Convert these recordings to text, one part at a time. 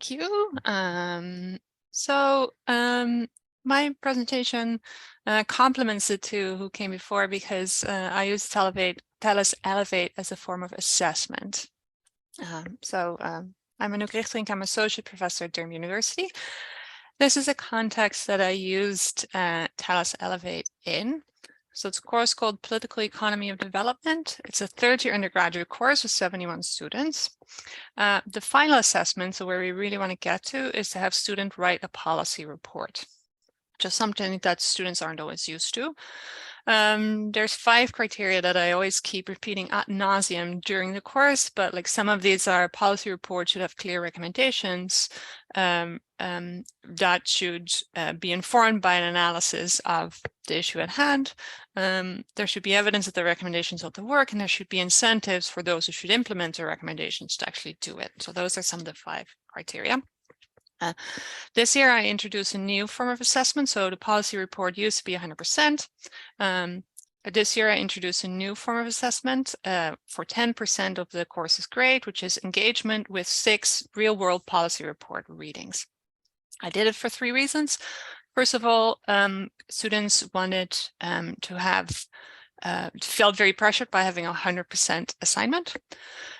Thank you. My presentation complements the two who came before because I use TELUS Elevate as a form of assessment. I'm Anouk Rigterink. I'm associate professor at Durham University. This is a context that I used TELUS Elevate in. So it's a course called Political Economy of Development. It's a third-year undergraduate course with 71 students. The final assessment, so where we really want to get to, is to have students write a policy report. Just something that students aren't always used to. There's 5 criteria that I always keep repeating ad nauseum during the course, but like some of these are policy reports should have clear recommendations that should be informed by an analysis of the issue at hand. There should be evidence that the recommendations ought to work, and there should be incentives for those who should implement the recommendations to actually do it. So those are some of the 5 criteria. This year I introduced a new form of assessment. So the policy report used to be 100%. This year I introduced a new form of assessment for 10% of the course's grade, which is engagement with 6 real-world policy report readings. I did it for 3 reasons. First of all, students wanted to have felt very pressured by having a 100% assignment.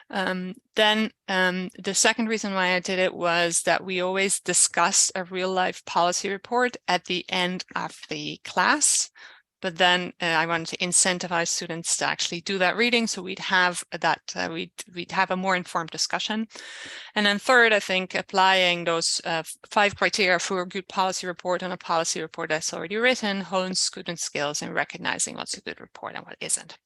Then the second reason why I did it was that we always discussed a real life policy report at the end of the class. But then I wanted to incentivize students to actually do that reading, so we'd have that we'd have a more informed discussion. And then third, I think applying those 5 criteria for a good policy report on a policy report that's already written hones student skills in recognizing what's a good report and what isn't.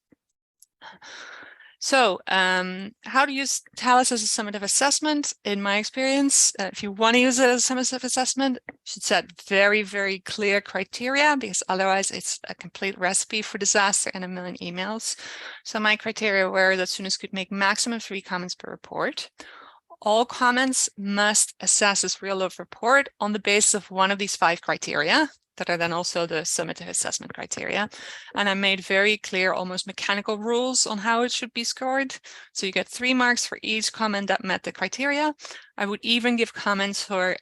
So how to use TELUS as a summative assessment? In my experience, if you want to use it as a summative assessment, you should set very, very clear criteria, because otherwise it's a complete recipe for disaster and a million emails. So my criteria were that students could make maximum 3 comments per report. All comments must assess this real-life report on the basis of one of these 5 criteria that are then also the summative assessment criteria. And I made very clear, almost mechanical rules on how it should be scored. So you get 3 marks for each comment that met the criteria. I would even give comments for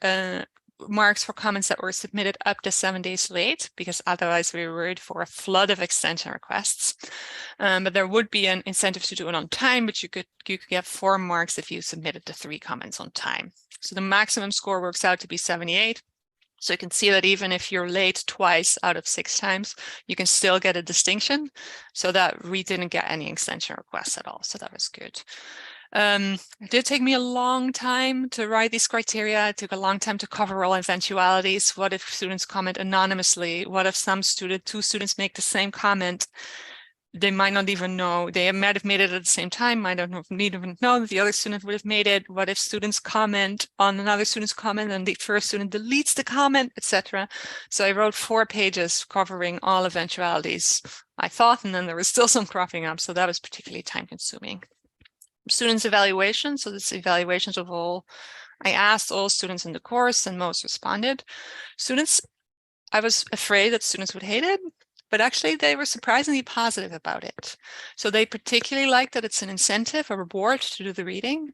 marks for comments that were submitted up to 7 days late, because otherwise we were worried for a flood of extension requests. But there would be an incentive to do it on time, but you could get 4 marks if you submitted the 3 comments on time. So the maximum score works out to be 78. So you can see that even if you're late twice out of 6 times, you can still get a distinction. So that we didn't get any extension requests at all. So that was good. It did take me a long time to write these criteria. It took a long time to cover all eventualities. What if students comment anonymously? What if two students make the same comment? They might not even know, they might have made it at the same time, might not even know that the other student would have made it. What if students comment on another student's comment and the first student deletes the comment, etc. So I wrote 4 pages covering all eventualities, I thought, and then there was still some cropping up. So that was particularly time consuming. Students' evaluation, so this evaluations of all, I asked all students in the course and most responded. Students, I was afraid that students would hate it, but actually they were surprisingly positive about it. So they particularly like that it's an incentive, a reward to do the reading.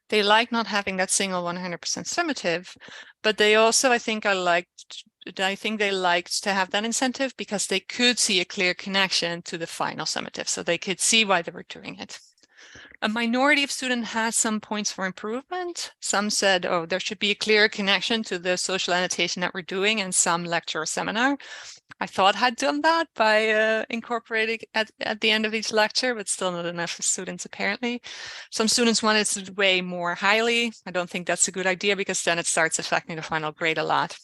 They like not having that single 100% summative, but they also, I think they liked to have that incentive because they could see a clear connection to the final summative. So they could see why they were doing it. A minority of students had some points for improvement. Some said, oh, there should be a clear connection to the social annotation that we're doing in some lecture or seminar. I thought I had done that by incorporating at the end of each lecture, but still not enough for students, apparently. Some students wanted to weigh more highly. I don't think that's a good idea because then it starts affecting the final grade a lot.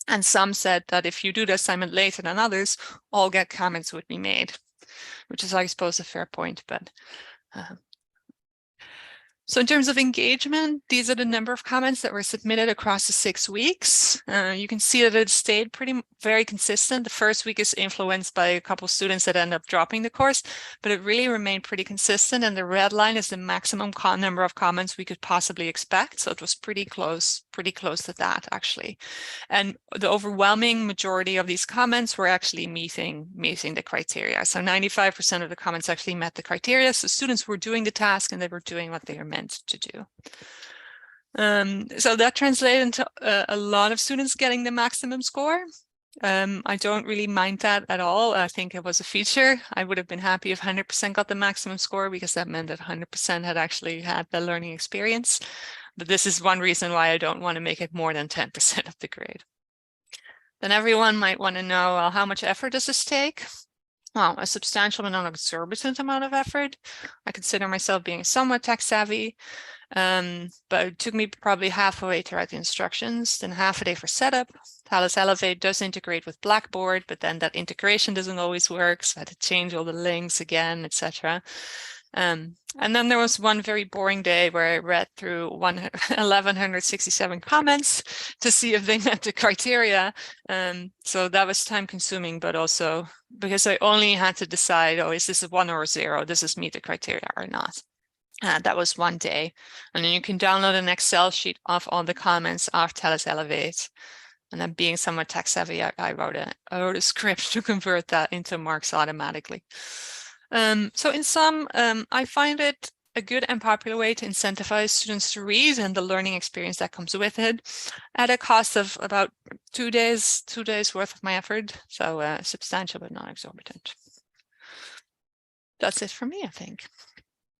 And some said that if you do the assignment later than others, all get comments would be made, which is, I suppose, a fair point, but so in terms of engagement, these are the number of comments that were submitted across the 6 weeks. You can see that it stayed very consistent. The first week is influenced by a couple of students that end up dropping the course, but it really remained pretty consistent. And the red line is the maximum number of comments we could possibly expect. So it was pretty close to that, actually. And the overwhelming majority of these comments were actually meeting the criteria. So 95% of the comments actually met the criteria. So students were doing the task and they were doing what they were meant to do. So that translated into a lot of students getting the maximum score. I don't really mind that at all. I think it was a feature. I would have been happy if 100% got the maximum score, because that meant that 100% had actually had the learning experience. But this is one reason why I don't want to make it more than 10% of the grade. Then everyone might want to know, well, how much effort does this take? Well, a substantial but not exorbitant amount of effort. I consider myself being somewhat tech savvy, but it took me probably half a way to write the instructions, then half a day for setup. Thales Elevate does integrate with Blackboard, but then that integration doesn't always work, so I had to change all the links again, etc. And then there was one very boring day where I read through 1,167 comments to see if they met the criteria. So that was time consuming, but also because I only had to decide, oh, is this a 1 or a 0? Does this meet the criteria or not? That was one day. And then you can download an Excel sheet of all the comments of Thales Elevate. And then being somewhat tech savvy, I wrote a script to convert that into marks automatically. So in sum, I find it a good and popular way to incentivize students to read and the learning experience that comes with it, at a cost of about 2 days worth of my effort. So substantial but not exorbitant. That's it for me, I think.